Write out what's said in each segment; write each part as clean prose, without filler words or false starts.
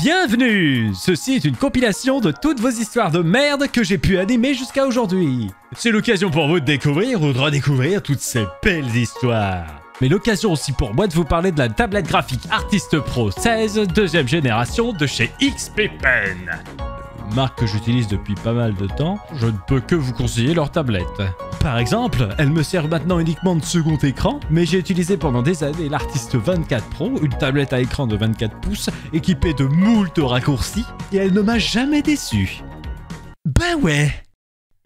Bienvenue! Ceci est une compilation de toutes vos histoires de merde que j'ai pu animer jusqu'à aujourd'hui. C'est l'occasion pour vous de découvrir ou de redécouvrir toutes ces belles histoires. Mais l'occasion aussi pour moi de vous parler de la tablette graphique Artist Pro 16, deuxième génération de chez XP Pen. Marque que j'utilise depuis pas mal de temps, je ne peux que vous conseiller leur tablette. Par exemple, elle me sert maintenant uniquement de second écran, mais j'ai utilisé pendant des années l'Artist 24 Pro, une tablette à écran de 24 pouces équipée de moult raccourcis, et elle ne m'a jamais déçu. Ben ouais!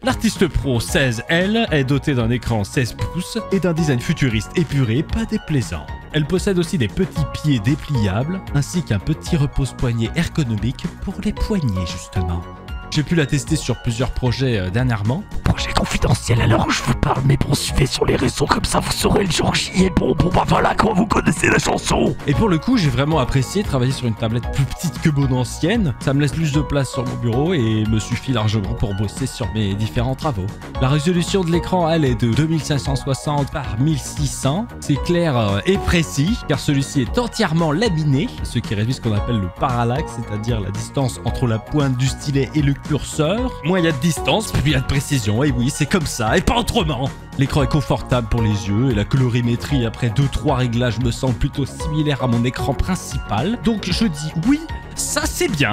L'Artist Pro 16L est dotée d'un écran 16 pouces et d'un design futuriste épuré, pas déplaisant. Elle possède aussi des petits pieds dépliables, ainsi qu'un petit repose-poignet ergonomique pour les poignets justement. J'ai pu la tester sur plusieurs projets dernièrement. Projet confidentiel alors je vous parle, mais bon, suivez sur les réseaux, comme ça vous saurez le jour J. Et bon bah voilà, quand vous connaissez la chanson. Et pour le coup, j'ai vraiment apprécié travailler sur une tablette plus petite que mon ancienne. Ça me laisse plus de place sur mon bureau et me suffit largement pour bosser sur mes différents travaux. La résolution de l'écran, elle, est de 2560 par 1600. C'est clair et précis, car celui-ci est entièrement laminé, ce qui réduit ce qu'on appelle le parallaxe, c'est-à-dire la distance entre la pointe du stylet et le curseur. Moins il y a de distance, plus il y a de précision. Et oui, c'est comme ça, et pas autrement. L'écran est confortable pour les yeux, et la colorimétrie après 2-3 réglages me semble plutôt similaire à mon écran principal. Donc je dis oui, ça c'est bien.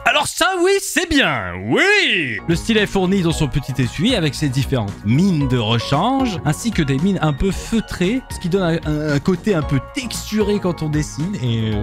Alors ça oui, c'est bien, oui! Le stylet est fourni dans son petit étui avec ses différentes mines de rechange, ainsi que des mines un peu feutrées, ce qui donne un côté un peu texturé quand on dessine, et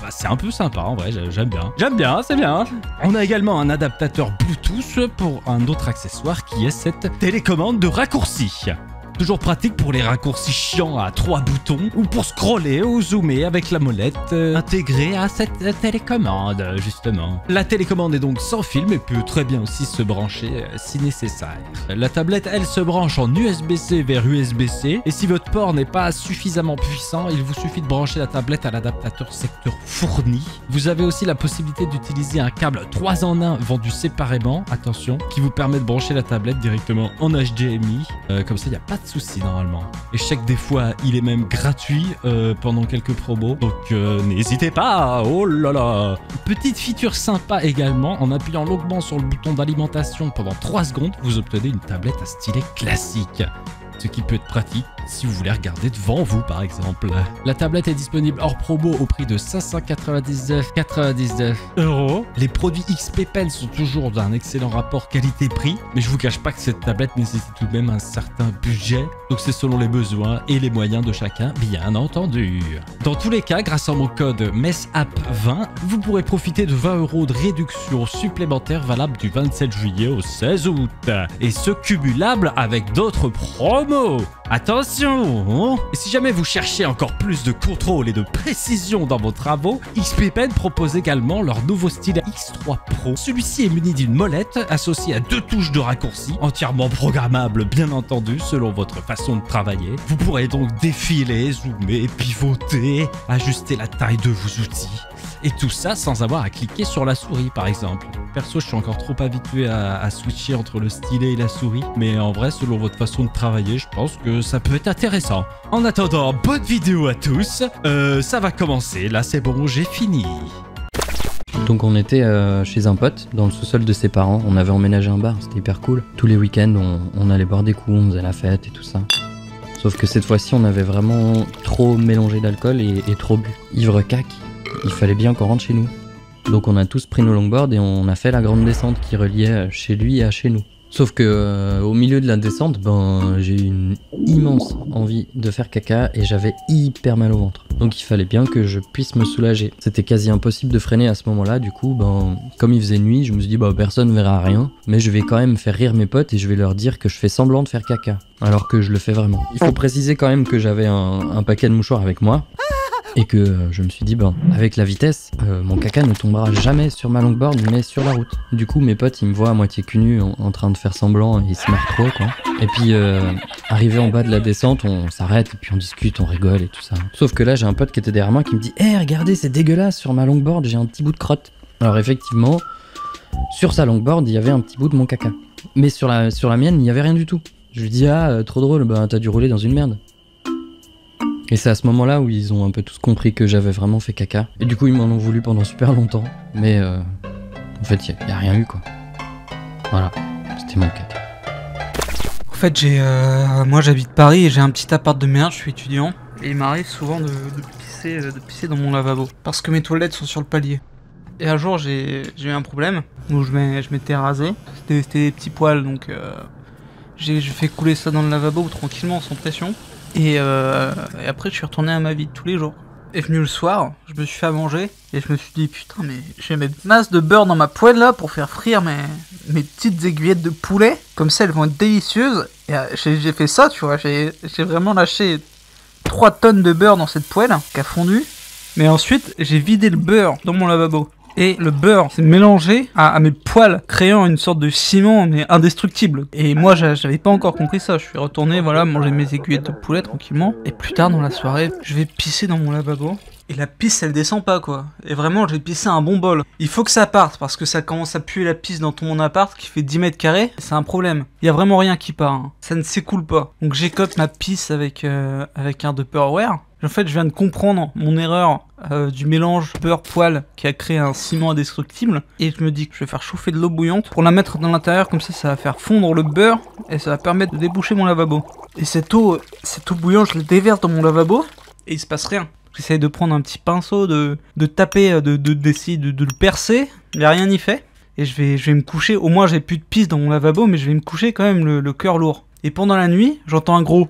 c'est un peu sympa en vrai, j'aime bien. J'aime bien, c'est bien. On a également un adaptateur Bluetooth pour un autre accessoire qui est cette télécommande de raccourci. Toujours pratique pour les raccourcis chiants à 3 boutons ou pour scroller ou zoomer avec la molette intégrée à cette télécommande, justement. La télécommande est donc sans fil mais peut très bien aussi se brancher si nécessaire. La tablette, elle, se branche en USB-C vers USB-C et si votre port n'est pas suffisamment puissant, il vous suffit de brancher la tablette à l'adaptateur secteur fourni. Vous avez aussi la possibilité d'utiliser un câble 3 en 1 vendu séparément, attention, qui vous permet de brancher la tablette directement en HDMI. Comme ça, il n'y a pas de souci normalement. Et je sais que des fois il est même gratuit pendant quelques promos, donc n'hésitez pas. Oh là là. Petite feature sympa également, en appuyant longuement sur le bouton d'alimentation pendant 3 secondes, vous obtenez une tablette à stylet classique. Ce qui peut être pratique si vous voulez regarder devant vous par exemple. La tablette est disponible hors promo au prix de 599,99 €. Les produits XP Pen sont toujours d'un excellent rapport qualité-prix, mais je vous cache pas que cette tablette nécessite tout de même un certain budget, donc c'est selon les besoins et les moyens de chacun, bien entendu. Dans tous les cas, grâce à mon code MESSAP20, vous pourrez profiter de 20 € de réduction supplémentaire valable du 27 juillet au 16 août, et ce cumulable avec d'autres promos. Attention! Et si jamais vous cherchez encore plus de contrôle et de précision dans vos travaux, XP Pen propose également leur nouveau stylet X3 Pro. Celui-ci est muni d'une molette associée à 2 touches de raccourci, entièrement programmables bien entendu selon votre façon de travailler. Vous pourrez donc défiler, zoomer, pivoter, ajuster la taille de vos outils. Et tout ça sans avoir à cliquer sur la souris par exemple. Perso, je suis encore trop habitué à switcher entre le stylet et la souris, mais en vrai, selon votre façon de travailler, je pense que ça peut être intéressant. En attendant, bonne vidéo à tous. Ça va commencer, là c'est bon, j'ai fini. Donc on était chez un pote, dans le sous-sol de ses parents, on avait emménagé un bar, c'était hyper cool. Tous les week-ends, on allait boire des coups, on faisait la fête et tout ça. Sauf que cette fois-ci, on avait vraiment trop mélangé d'alcool et trop bu. Ivre cac, il fallait bien qu'on rentre chez nous. Donc on a tous pris nos longboards et on a fait la grande descente qui reliait chez lui à chez nous. Sauf que au milieu de la descente, j'ai eu une immense envie de faire caca et j'avais hyper mal au ventre. Donc il fallait bien que je puisse me soulager. C'était quasi impossible de freiner à ce moment-là, du coup, comme il faisait nuit, je me suis dit, personne verra rien, mais je vais quand même faire rire mes potes et je vais leur dire que je fais semblant de faire caca, alors que je le fais vraiment. Il faut préciser quand même que j'avais un paquet de mouchoirs avec moi. Et que je me suis dit, avec la vitesse, mon caca ne tombera jamais sur ma longboard, mais sur la route. Du coup, mes potes, ils me voient à moitié cul nu en train de faire semblant, et ils se marrent trop, quoi. Et puis, arrivé en bas de la descente, on s'arrête, et puis on discute, on rigole et tout ça. Sauf que là, j'ai un pote qui était derrière moi qui me dit, regardez, c'est dégueulasse, sur ma longboard, j'ai un petit bout de crotte. Alors effectivement, sur sa longboard, il y avait un petit bout de mon caca. Mais sur la mienne, il n'y avait rien du tout. Je lui dis, trop drôle, t'as dû rouler dans une merde. Et c'est à ce moment-là où ils ont un peu tous compris que j'avais vraiment fait caca. Et du coup, ils m'en ont voulu pendant super longtemps. Mais en fait, il n'y a rien eu, quoi. Voilà, c'était mon caca. En fait, moi j'habite Paris et j'ai un petit appart de merde, je suis étudiant. Et il m'arrive souvent de pisser dans mon lavabo. Parce que mes toilettes sont sur le palier. Et un jour, j'ai eu un problème où je m'étais rasé. C'était des petits poils, donc j'ai fait couler ça dans le lavabo tranquillement, sans pression. Et après, je suis retourné à ma vie de tous les jours. Et venu le soir, je me suis fait à manger et je me suis dit putain, mais je vais mettre masse de beurre dans ma poêle là pour faire frire mes petites aiguillettes de poulet. Comme ça, elles vont être délicieuses. Et j'ai fait ça, tu vois. J'ai vraiment lâché 3 tonnes de beurre dans cette poêle qui a fondu. Mais ensuite, j'ai vidé le beurre dans mon lavabo. Et le beurre s'est mélangé à mes poils, créant une sorte de ciment, mais indestructible. Et moi, j'avais pas encore compris ça. Je suis retourné, voilà, manger mes aiguillettes de poulet tranquillement. Et plus tard dans la soirée, je vais pisser dans mon lavabo. Et la pisse, elle descend pas, quoi. Et vraiment, j'ai pissé un bon bol. Il faut que ça parte, parce que ça commence à puer la pisse dans mon appart, qui fait 10 mètres carrés. C'est un problème. Il y a vraiment rien qui part, hein. Ça ne s'écoule pas. Donc j'écope ma pisse avec un Tupperware. En fait, je viens de comprendre mon erreur du mélange beurre-poil qui a créé un ciment indestructible. Et je me dis que je vais faire chauffer de l'eau bouillante pour la mettre dans l'intérieur, comme ça va faire fondre le beurre et ça va permettre de déboucher mon lavabo. Et cette eau bouillante, je la déverse dans mon lavabo et il se passe rien. J'essaye de prendre un petit pinceau, de taper, d'essayer de le percer, mais rien n'y fait. Et je vais me coucher, au moins j'ai plus de pisse dans mon lavabo, mais je vais me coucher quand même le cœur lourd. Et pendant la nuit, j'entends un gros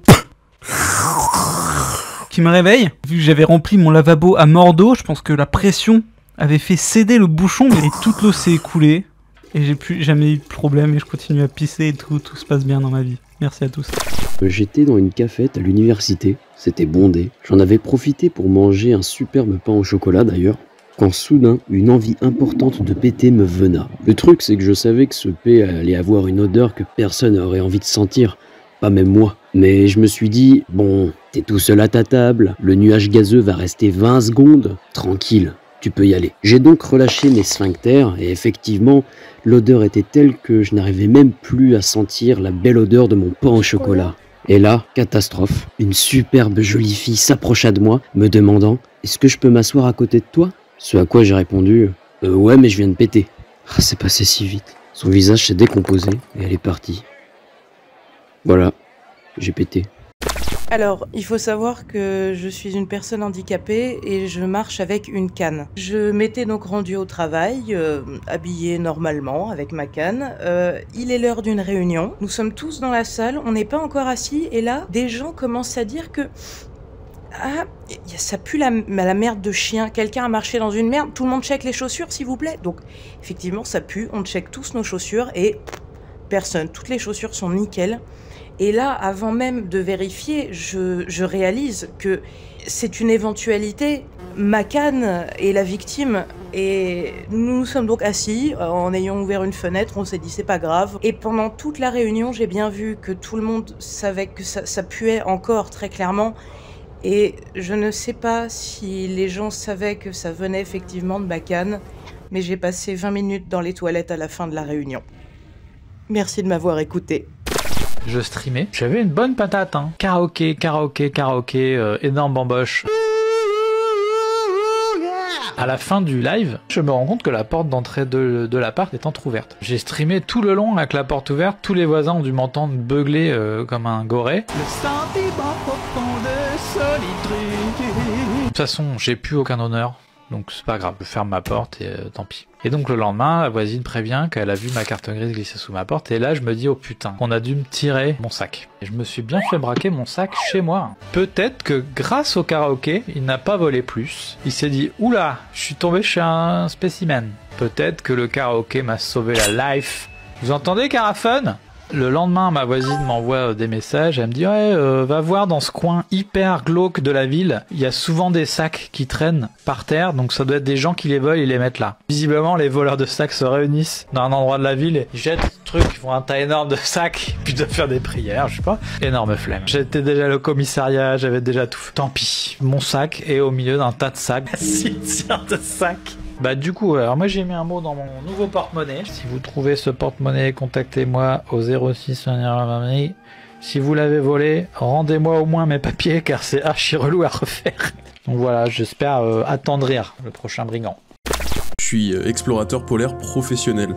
qui me réveille. Vu que j'avais rempli mon lavabo à mort d'eau, je pense que la pression avait fait céder le bouchon, mais toute l'eau s'est écoulée. Et j'ai plus jamais eu de problème et je continue à pisser et tout se passe bien dans ma vie. Merci à tous. J'étais dans une cafette à l'université, c'était bondé. J'en avais profité pour manger un superbe pain au chocolat d'ailleurs, quand soudain, une envie importante de péter me vena. Le truc, c'est que je savais que ce P allait avoir une odeur que personne n'aurait envie de sentir, pas même moi. Mais je me suis dit, bon, t'es tout seul à ta table, le nuage gazeux va rester 20 secondes, tranquille, tu peux y aller. J'ai donc relâché mes sphincters et effectivement, l'odeur était telle que je n'arrivais même plus à sentir la belle odeur de mon pain au chocolat. Et là, catastrophe, une superbe jolie fille s'approcha de moi, me demandant « Est-ce que je peux m'asseoir à côté de toi ?» Ce à quoi j'ai répondu « Ouais, mais je viens de péter. » Ah, c'est passé si vite. Son visage s'est décomposé et elle est partie. Voilà, j'ai pété. Alors, il faut savoir que je suis une personne handicapée et je marche avec une canne. Je m'étais donc rendue au travail, habillée normalement, avec ma canne. Il est l'heure d'une réunion. Nous sommes tous dans la salle, on n'est pas encore assis. Et là, des gens commencent à dire que... Ah, ça pue la merde de chien. Quelqu'un a marché dans une merde. Tout le monde check les chaussures, s'il vous plaît. Donc, effectivement, ça pue. On check tous nos chaussures et personne. Toutes les chaussures sont nickel. Et là, avant même de vérifier, je réalise que c'est une éventualité. Ma canne est la victime et nous nous sommes donc assis en ayant ouvert une fenêtre. On s'est dit c'est pas grave. Et pendant toute la réunion, j'ai bien vu que tout le monde savait que ça puait encore très clairement. Et je ne sais pas si les gens savaient que ça venait effectivement de ma canne, mais j'ai passé 20 minutes dans les toilettes à la fin de la réunion. Merci de m'avoir écouté. Je streamais, j'avais une bonne patate, hein. Karaoké, énorme bamboche. À la fin du live, je me rends compte que la porte d'entrée de l'appart est entrouverte. J'ai streamé tout le long avec la porte ouverte, tous les voisins ont dû m'entendre beugler comme un goré. Le sentiment profond de solitude. De toute façon, j'ai plus aucun honneur. Donc c'est pas grave, je ferme ma porte et tant pis. Et donc le lendemain, la voisine prévient qu'elle a vu ma carte grise glisser sous ma porte et là je me dis oh putain, on a dû me tirer mon sac. Et je me suis bien fait braquer mon sac chez moi. Peut-être que grâce au karaoké, il n'a pas volé plus. Il s'est dit oula, je suis tombé chez un spécimen. Peut-être que le karaoké m'a sauvé la life. Vous entendez Carafun ? Le lendemain, ma voisine m'envoie des messages, elle me dit « Ouais, va voir dans ce coin hyper glauque de la ville, il y a souvent des sacs qui traînent par terre, donc ça doit être des gens qui les volent et les mettent là. » Visiblement, les voleurs de sacs se réunissent dans un endroit de la ville, et ils jettent ce truc, ils font un tas énorme de sacs, puis doivent faire des prières, je sais pas. Énorme flemme. J'étais déjà allé au commissariat, j'avais déjà tout fait. Tant pis, mon sac est au milieu d'un tas de sacs. Un cimetière de sacs. Bah du coup, alors moi j'ai mis un mot dans mon nouveau porte-monnaie. Si vous trouvez ce porte-monnaie, contactez-moi au 06 Si vous l'avez volé, rendez-moi au moins mes papiers car c'est archi relou à refaire. Donc voilà, j'espère attendrir le prochain brigand. Je suis explorateur polaire professionnel.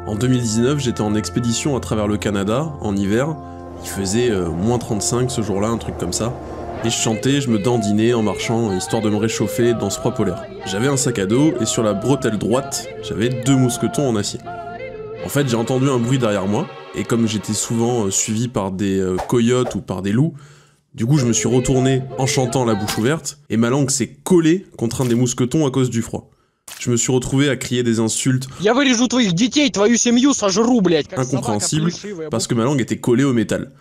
En 2019, j'étais en expédition à travers le Canada, en hiver. Il faisait moins 35 ce jour-là, un truc comme ça. Et je chantais, je me dandinais en marchant, histoire de me réchauffer dans ce froid polaire. J'avais un sac à dos, et sur la bretelle droite, j'avais 2 mousquetons en acier. En fait, j'ai entendu un bruit derrière moi, et comme j'étais souvent suivi par des coyotes ou par des loups, du coup je me suis retourné en chantant la bouche ouverte, et ma langue s'est collée contre un des mousquetons à cause du froid. Je me suis retrouvé à crier des insultes incompréhensibles parce que ma langue était collée au métal.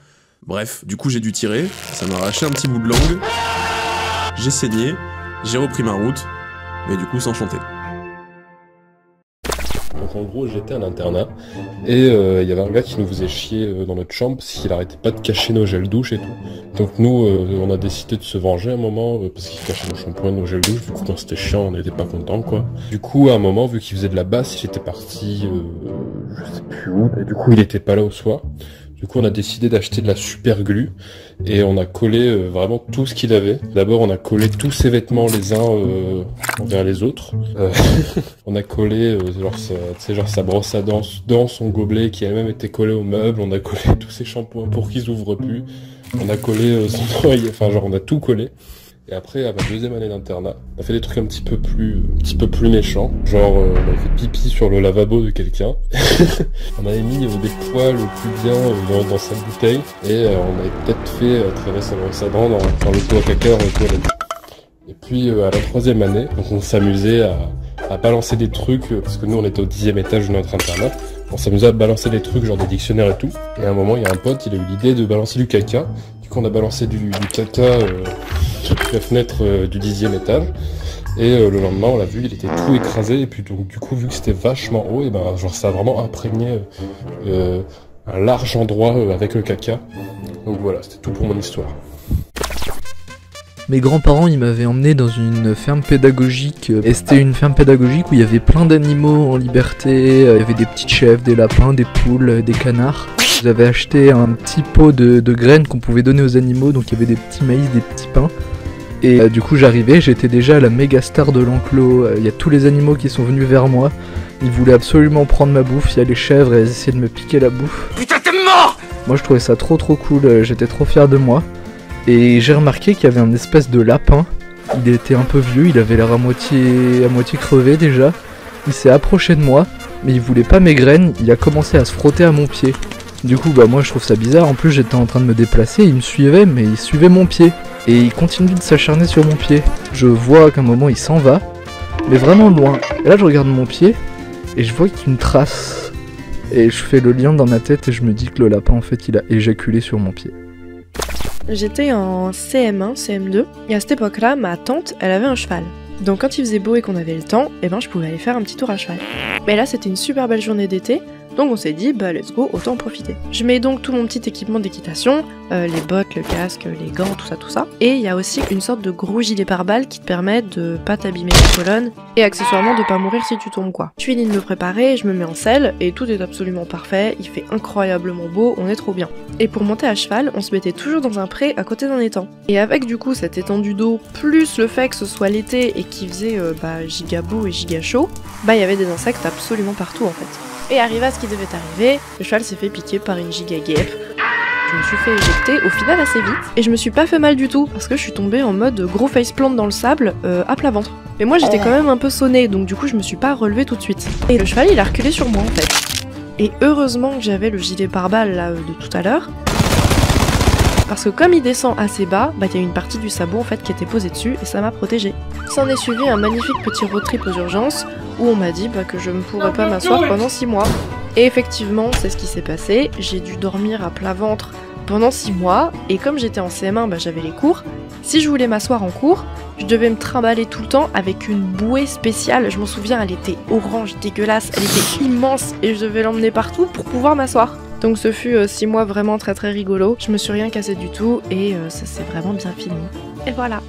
Bref, du coup j'ai dû tirer, ça m'a arraché un petit bout de langue, j'ai saigné, j'ai repris ma route, mais du coup sans chanter. Donc en gros j'étais à l'internat et il y avait un gars qui nous faisait chier dans notre chambre parce qu'il arrêtait pas de cacher nos gels douche et tout. Donc nous on a décidé de se venger à un moment parce qu'il cachait nos shampoings et nos gels douche, du coup quand c'était chiant on n'était pas contents quoi. Du coup à un moment vu qu'il faisait de la basse il était parti je sais plus où et du coup il était pas là au soir. Du coup on a décidé d'acheter de la super glue et on a collé vraiment tout ce qu'il avait. D'abord on a collé tous ses vêtements les uns envers les autres. On a collé genre sa brosse à dents dans son gobelet qui elle-même était collée au meuble. On a collé tous ses shampoings pour qu'ils ouvrent plus. On a collé son oreille, enfin genre on a tout collé. Et après, à ma deuxième année d'internat, on a fait des trucs un petit peu plus méchants. Genre, on avait fait pipi sur le lavabo de quelqu'un. On avait mis des poils plus bien dans sa bouteille. Et on avait peut-être fait traîner sa dent dans le pot à caca dans les toilettes. Et puis, à la troisième année, donc on s'amusait à balancer des trucs, parce que nous on était au 10e étage de notre internat. On s'amusait à balancer des trucs, genre des dictionnaires et tout. Et à un moment, il y a un pote, il a eu l'idée de balancer du caca. Du coup, on a balancé du caca sur la fenêtre du 10e étage. Et le lendemain, on l'a vu, il était tout écrasé. Et puis donc, du coup, vu que c'était vachement haut, et ben genre ça a vraiment imprégné un large endroit avec le caca. Donc voilà, c'était tout pour mon histoire. Mes grands-parents, ils m'avaient emmené dans une ferme pédagogique, et c'était une ferme pédagogique où il y avait plein d'animaux en liberté, il y avait des petites chèvres, des lapins, des poules, des canards. J'avais acheté un petit pot de graines qu'on pouvait donner aux animaux, donc il y avait des petits maïs, des petits pains. Et du coup j'arrivais, j'étais déjà la méga star de l'enclos, il y a tous les animaux qui sont venus vers moi, ils voulaient absolument prendre ma bouffe, il y a les chèvres, elles essayaient de me piquer la bouffe. Putain t'es mort! Moi je trouvais ça trop cool, j'étais trop fier de moi. Et j'ai remarqué qu'il y avait un espèce de lapin, il était un peu vieux, il avait l'air à moitié crevé déjà. Il s'est approché de moi, mais il voulait pas mes graines, il a commencé à se frotter à mon pied. Du coup bah moi je trouve ça bizarre, en plus j'étais en train de me déplacer, il me suivait mais il suivait mon pied. Et il continue de s'acharner sur mon pied. Je vois qu'à un moment il s'en va, mais vraiment loin. Et là je regarde mon pied, et je vois qu'il y a une trace. Et je fais le lien dans ma tête et je me dis que le lapin en fait il a éjaculé sur mon pied. J'étais en CM1, CM2, et à cette époque-là, ma tante, elle avait un cheval. Donc quand il faisait beau et qu'on avait le temps, eh ben je pouvais aller faire un petit tour à cheval. Mais là c'était une super belle journée d'été, donc on s'est dit bah let's go, autant en profiter. Je mets donc tout mon petit équipement d'équitation, les bottes, le casque, les gants, tout ça. Et il y a aussi une sorte de gros gilet pare-balles qui te permet de pas t'abîmer la colonne et accessoirement de pas mourir si tu tombes quoi. Je finis de me préparer, je me mets en selle et tout est absolument parfait, il fait incroyablement beau, on est trop bien. Et pour monter à cheval, on se mettait toujours dans un pré à côté d'un étang. Et avec du coup cette étendue d'eau, plus le fait que ce soit l'été et qu'il faisait giga beau et giga chaud, bah il y avait des insectes absolument partout en fait. Et arrivé à ce qui devait arriver, le cheval s'est fait piquer par une giga guêpe. Je me suis fait éjecter au final assez vite et je me suis pas fait mal du tout parce que je suis tombée en mode gros faceplant dans le sable à plat ventre. Mais moi j'étais quand même un peu sonnée donc du coup je me suis pas relevée tout de suite. Et le cheval il a reculé sur moi en fait. Et heureusement que j'avais le gilet pare-balles là de tout à l'heure. Parce que comme il descend assez bas, bah il y a une partie du sabot en fait qui était posée dessus et ça m'a protégée. S'en est suivi un magnifique petit road trip aux urgences où on m'a dit que je ne pourrais pas m'asseoir pendant 6 mois. Et effectivement, c'est ce qui s'est passé, j'ai dû dormir à plat ventre pendant 6 mois et comme j'étais en CM1, j'avais les cours. Si je voulais m'asseoir en cours, je devais me trimballer tout le temps avec une bouée spéciale. Je m'en souviens, elle était orange, dégueulasse, elle était immense et je devais l'emmener partout pour pouvoir m'asseoir. Donc ce fut 6 mois vraiment très rigolo. Je me suis rien cassé du tout et ça s'est vraiment bien fini. Et voilà.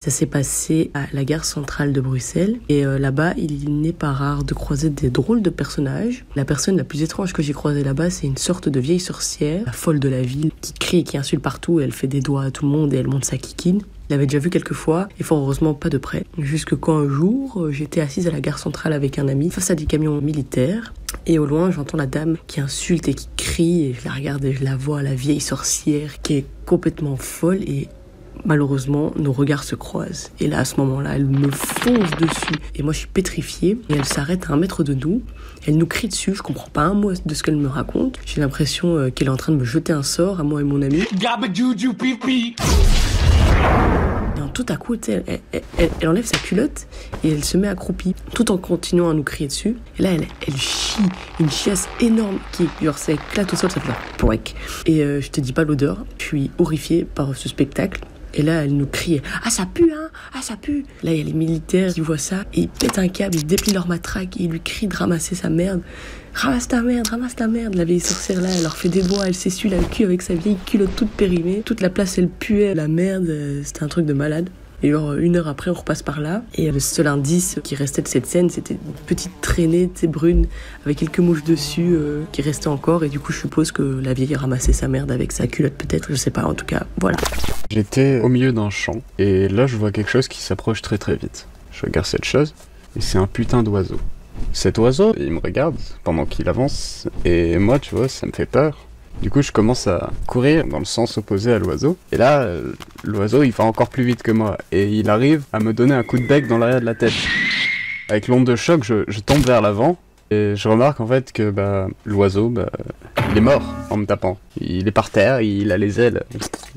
Ça s'est passé à la gare centrale de Bruxelles. Et là-bas, il n'est pas rare de croiser des drôles de personnages. La personne la plus étrange que j'ai croisée là-bas, c'est une sorte de vieille sorcière, la folle de la ville, qui crie et qui insulte partout. Elle fait des doigts à tout le monde et elle monte sa kikine. Je l'avais déjà vu quelques fois, et fort heureusement pas de près. Jusque quand un jour, j'étais assise à la gare centrale avec un ami, face à des camions militaires. Et au loin, j'entends la dame qui insulte et qui crie, et je la regarde et je la vois, la vieille sorcière, qui est complètement folle, et malheureusement, nos regards se croisent. Et là, à ce moment-là, elle me fonce dessus. Et moi, je suis pétrifiée. Et elle s'arrête à 1 mètre de nous. Elle nous crie dessus. Je comprends pas un mot de ce qu'elle me raconte. J'ai l'impression qu'elle est en train de me jeter un sort, à moi et mon ami. Et tout à coup, elle enlève sa culotte et elle se met accroupie, tout en continuant à nous crier dessus. Et là, elle chie une chiasse énorme qui, genre, ça éclate au sol, ça fait genre pouic. Et je te dis pas l'odeur, je suis horrifiée par ce spectacle. Et là, elle nous crie « Ah, ça pue, hein! Ah, ça pue !» Là, il y a les militaires qui voient ça, et ils pètent un câble, ils déplient leur matraque, et ils lui crient de ramasser sa merde. « Ramasse ta merde, ramasse ta merde !» La vieille sorcière, là, elle leur fait des doigts, elle s'essuie le cul avec sa vieille culotte toute périmée. Toute la place, elle puait la merde, c'était un truc de malade. Et genre, 1 heure après, on repasse par là. Et le seul indice qui restait de cette scène, c'était une petite traînée, tu sais, brune, avec quelques mouches dessus, qui restait encore. Et du coup, je suppose que la vieille ramassait sa merde avec sa culotte, peut-être, je sais pas, en tout cas, voilà. J'étais au milieu d'un champ, et là, je vois quelque chose qui s'approche très très vite. Je regarde cette chose, et c'est un putain d'oiseau. Cet oiseau, il me regarde pendant qu'il avance, et moi, tu vois, ça me fait peur. Du coup, je commence à courir dans le sens opposé à l'oiseau. Et là, l'oiseau, il va encore plus vite que moi. Et il arrive à me donner un coup de bec dans l'arrière de la tête. Avec l'onde de choc, je tombe vers l'avant. Et je remarque en fait que l'oiseau, il est mort en me tapant. Il est par terre, il a les ailes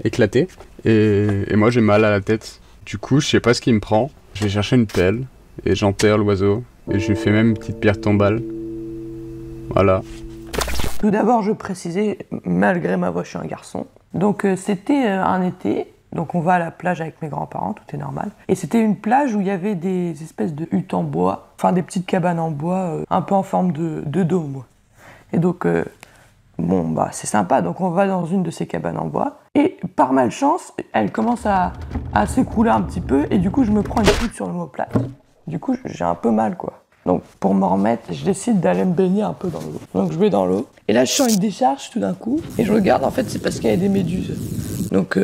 éclatées. Et moi, j'ai mal à la tête. Du coup, je sais pas ce qui me prend. Je vais chercher une pelle. Et j'enterre l'oiseau. Et je lui fais même une petite pierre tombale. Voilà. Tout d'abord, je précisais, malgré ma voix, je suis un garçon. Donc c'était un été, donc on va à la plage avec mes grands-parents, tout est normal. Et c'était une plage où il y avait des espèces de huttes en bois, enfin des petites cabanes en bois, un peu en forme de dôme. Et donc, c'est sympa, donc on va dans une de ces cabanes en bois. Et par malchance, elle commence à s'écrouler un petit peu, et du coup je me prends une poutre sur l'omoplate. Du coup, j'ai un peu mal, quoi. Donc pour m'en remettre, je décide d'aller me baigner un peu dans l'eau. Donc je vais dans l'eau, et là je sens une décharge tout d'un coup, et je regarde, en fait c'est parce qu'il y a des méduses. Donc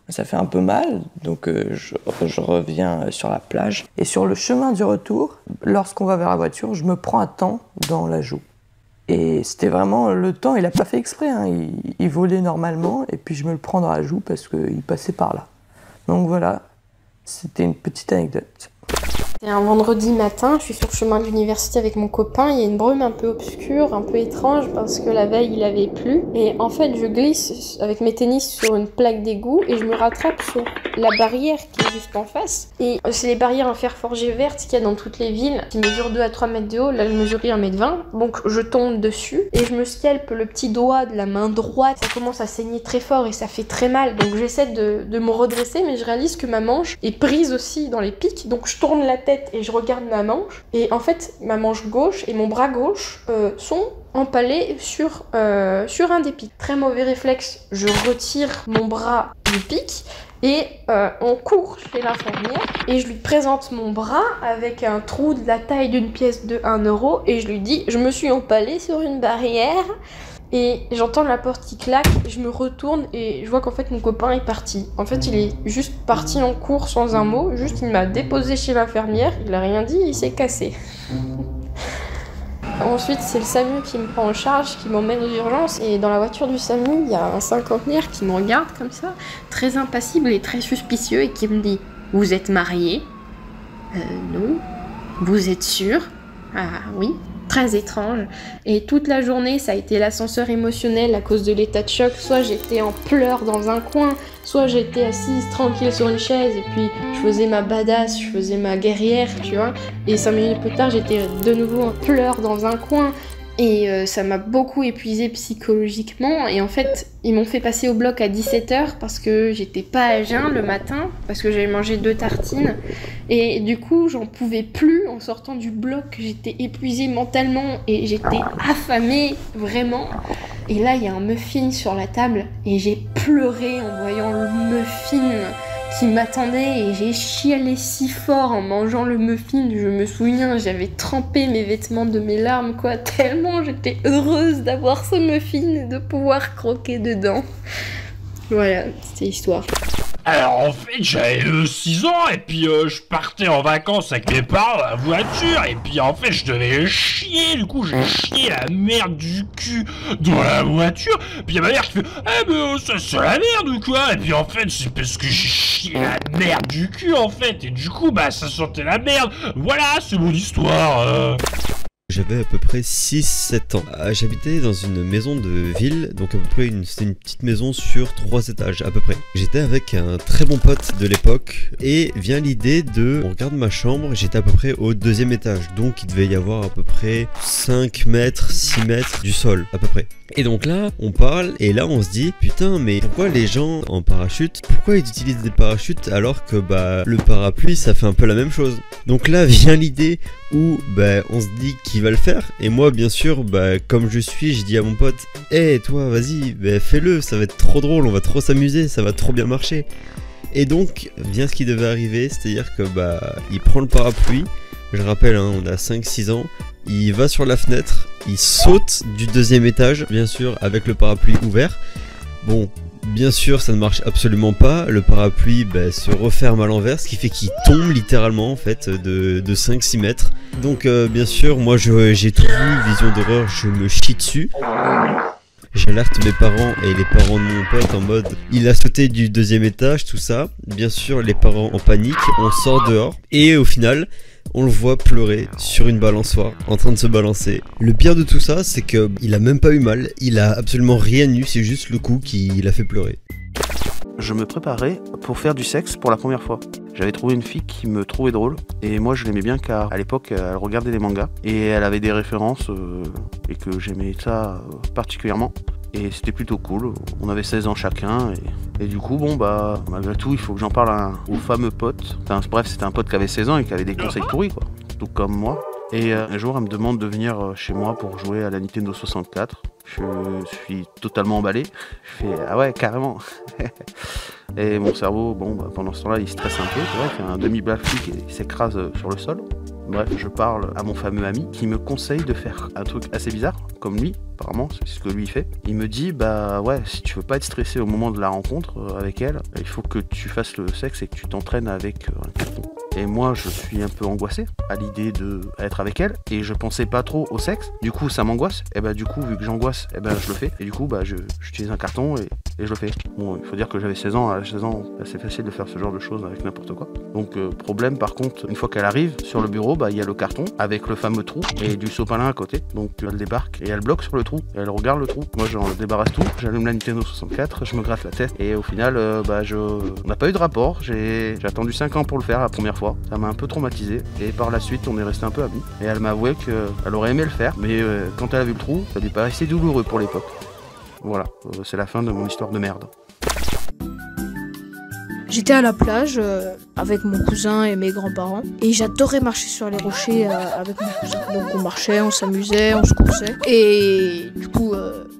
ça fait un peu mal, donc je reviens sur la plage. Et sur le chemin du retour, lorsqu'on va vers la voiture, je me prends un temps dans la joue. Et c'était vraiment, le temps, il a pas fait exprès, hein. Il volait normalement, et puis je me le prends dans la joue parce qu'il passait par là. Donc voilà, c'était une petite anecdote. C'est un vendredi matin, je suis sur le chemin de l'université avec mon copain, il y a une brume un peu obscure, un peu étrange parce que la veille il avait plu. Et en fait je glisse avec mes tennis sur une plaque d'égout et je me rattrape sur la barrière qui est juste en face. Et c'est les barrières en fer forgé vertes qu'il y a dans toutes les villes, qui mesurent 2 à 3 mètres de haut, là je mesurais 1,20 m. Donc je tombe dessus et je me scalpe le petit doigt de la main droite, ça commence à saigner très fort et ça fait très mal. Donc j'essaie de me redresser mais je réalise que ma manche est prise aussi dans les pics, donc je tourne la tête et je regarde ma manche, et en fait ma manche gauche et mon bras gauche sont empalés sur un des pics. Très mauvais réflexe, je retire mon bras du pic et on court chez l'infirmière et je lui présente mon bras avec un trou de la taille d'une pièce de 1 € et je lui dis je me suis empalée sur une barrière. Et j'entends la porte qui claque, je me retourne et je vois qu'en fait mon copain est parti. En fait il est juste parti en cours sans un mot, juste il m'a déposé chez l'infirmière, il a rien dit, il s'est cassé. Ensuite c'est le SAMU qui me prend en charge, qui m'emmène aux urgences, et dans la voiture du SAMU il y a un cinquantenaire qui me regarde comme ça, très impassible et très suspicieux, et qui me dit « Vous êtes mariés ?»« Non. »« Vous êtes sûr ?»« Ah oui. » Très étrange. Et toute la journée, ça a été l'ascenseur émotionnel à cause de l'état de choc. Soit j'étais en pleurs dans un coin, soit j'étais assise tranquille sur une chaise et puis je faisais ma badass, je faisais ma guerrière, tu vois. Et 5 minutes plus tard, j'étais de nouveau en pleurs dans un coin. Et ça m'a beaucoup épuisée psychologiquement. Et en fait, ils m'ont fait passer au bloc à 17 h parce que j'étais pas à jeun le matin, parce que j'avais mangé 2 tartines. Et du coup, j'en pouvais plus en sortant du bloc. J'étais épuisée mentalement et j'étais affamée, vraiment. Et là, il y a un muffin sur la table et j'ai pleuré en voyant le muffin qui m'attendait et j'ai chialé si fort en mangeant le muffin. Je me souviens, j'avais trempé mes vêtements de mes larmes, quoi, tellement j'étais heureuse d'avoir ce muffin et de pouvoir croquer dedans. Voilà, c'était l'histoire. Alors en fait j'avais 6 ans et puis je partais en vacances avec mes parents dans la voiture et puis en fait je devais chier, du coup j'ai chié la merde du cul dans la voiture, puis il y a ma mère qui fait « Eh ben ça c'est la merde ou quoi ?» Et puis en fait c'est parce que j'ai chié la merde du cul en fait et du coup bah ça sentait la merde, voilà c'est mon histoire. J'avais à peu près 6-7 ans. J'habitais dans une maison de ville, donc à peu près c'était une petite maison sur 3 étages à peu près. J'étais avec un très bon pote de l'époque et vient l'idée de, on regarde ma chambre, j'étais à peu près au 2e étage, donc il devait y avoir à peu près 5 mètres, 6 mètres du sol à peu près. Et donc là, on parle et là on se dit putain mais pourquoi les gens en parachute, pourquoi ils utilisent des parachutes alors que bah le parapluie ça fait un peu la même chose. Donc là vient l'idée où bah on se dit qui va le faire et moi bien sûr bah comme je suis je dis à mon pote hey, toi vas-y bah, fais-le, ça va être trop drôle, on va trop s'amuser, ça va trop bien marcher. Et donc vient ce qui devait arriver, c'est-à-dire que bah il prend le parapluie, je rappelle hein, on a 5-6 ans, il va sur la fenêtre, il saute du 2e étage, bien sûr avec le parapluie ouvert. Bon, bien sûr ça ne marche absolument pas, le parapluie bah, se referme à l'envers, ce qui fait qu'il tombe littéralement en fait de 5-6 mètres. Donc bien sûr moi j'ai tout vu, vision d'horreur, je me chie dessus. J'alerte mes parents et les parents de mon pote en mode il a sauté du 2e étage, tout ça. Bien sûr les parents en panique, on sort dehors et au final on le voit pleurer sur une balançoire, en train de se balancer. Le pire de tout ça, c'est que il a même pas eu mal, il a absolument rien eu, c'est juste le coup qui l'a fait pleurer. Je me préparais pour faire du sexe pour la première fois. J'avais trouvé une fille qui me trouvait drôle et moi je l'aimais bien car à l'époque elle regardait des mangas et elle avait des références et que j'aimais ça particulièrement. Et c'était plutôt cool, on avait 16 ans chacun et du coup bon bah malgré tout il faut que j'en parle au fameux pote. Enfin, bref c'était un pote qui avait 16 ans et qui avait des conseils pourris quoi, tout comme moi. Et un jour elle me demande de venir chez moi pour jouer à la Nintendo 64. Je suis totalement emballé, je fais ah ouais carrément. Et mon cerveau bon bah, pendant ce temps là il stresse un peu, tu vois, il fait un demi-backflip et il s'écrase sur le sol. Bref, je parle à mon fameux ami qui me conseille de faire un truc assez bizarre, comme lui, apparemment, c'est ce que lui fait. Il me dit, bah ouais, si tu veux pas être stressé au moment de la rencontre avec elle, il faut que tu fasses le sexe et que tu t'entraînes avec un carton. Et moi, je suis un peu angoissé à l'idée d'être avec elle, et je pensais pas trop au sexe. Du coup, ça m'angoisse, et bah du coup, vu que j'angoisse, et bah je le fais. Et du coup, bah j'utilise un carton et je le fais. Bon, il faut dire que j'avais 16 ans, à 16 ans, c'est facile de faire ce genre de choses avec n'importe quoi. Donc, problème par contre, une fois qu'elle arrive sur le bureau, bah il y a le carton avec le fameux trou et du sopalin à côté. Donc elle débarque et elle bloque sur le trou et elle regarde le trou. Moi j'en débarrasse tout, j'allume la Nintendo 64, je me gratte la tête et au final on n'a pas eu de rapport. J'ai attendu 5 ans pour le faire la première fois. Ça m'a un peu traumatisé et par la suite on est resté un peu amis. Et elle m'a avoué qu'elle aurait aimé le faire, mais quand elle a vu le trou, ça lui paraissait douloureux pour l'époque. Voilà, c'est la fin de mon histoire de merde. J'étais à la plage avec mon cousin et mes grands-parents et j'adorais marcher sur les rochers avec mon cousin. Donc on marchait, on s'amusait, on se coursait et du coup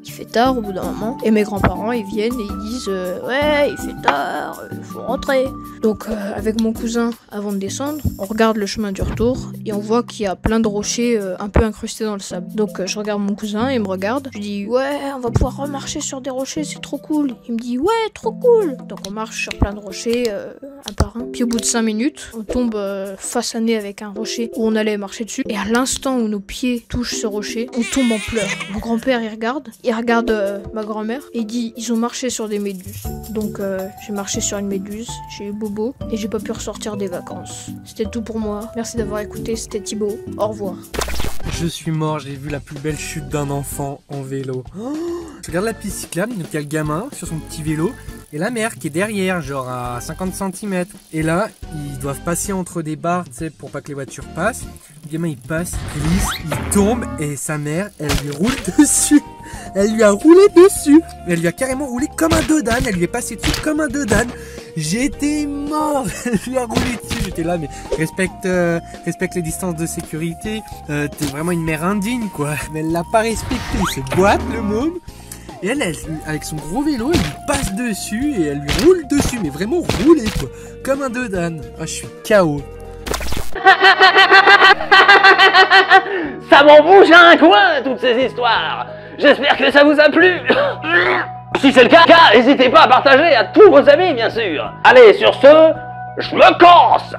il fait tard au bout d'un moment et mes grands-parents ils viennent et ils disent ouais il fait tard, il faut rentrer. Donc avec mon cousin avant de descendre, on regarde le chemin du retour et on voit qu'il y a plein de rochers un peu incrustés dans le sable. Donc je regarde mon cousin, il me regarde, je dis ouais on va pouvoir remarcher sur des rochers, c'est trop cool. Il me dit ouais trop cool. Donc on marche sur plein de rochers un par un. Puis au bout de 5 minutes, on tombe face à nez avec un rocher où on allait marcher dessus. Et à l'instant où nos pieds touchent ce rocher, on tombe en pleurs. Mon grand-père il regarde ma grand-mère et il dit ils ont marché sur des méduses. Donc j'ai marché sur une méduse, j'ai eu bobo et j'ai pas pu ressortir des vacances. C'était tout pour moi. Merci d'avoir écouté, c'était Thibaut. Au revoir. Je suis mort, j'ai vu la plus belle chute d'un enfant en vélo. Oh, je regarde la piste cyclable, donc il y a le gamin sur son petit vélo et la mère qui est derrière, genre à 50 cm. Et là, ils doivent passer entre des barres, tu sais, pour pas que les voitures passent. Le gamin il passe, il glisse, il tombe et sa mère, elle lui roule dessus. Elle lui a roulé dessus. Elle lui a carrément roulé comme un dodane. Elle lui est passée dessus comme un dodane. J'étais mort. Elle lui a roulé dessus. J'étais là, mais respecte les distances de sécurité. T'es vraiment une mère indigne, quoi. Mais elle l'a pas respecté. C'est boîte, le môme. Et elle, avec son gros vélo, elle lui passe dessus et elle lui roule dessus, mais vraiment roulé quoi, comme un dodane. Ah, je suis KO. Ça m'en bouge à un coin, toutes ces histoires. J'espère que ça vous a plu. Si c'est le cas, n'hésitez pas à partager à tous vos amis, bien sûr. Allez, sur ce, je me casse.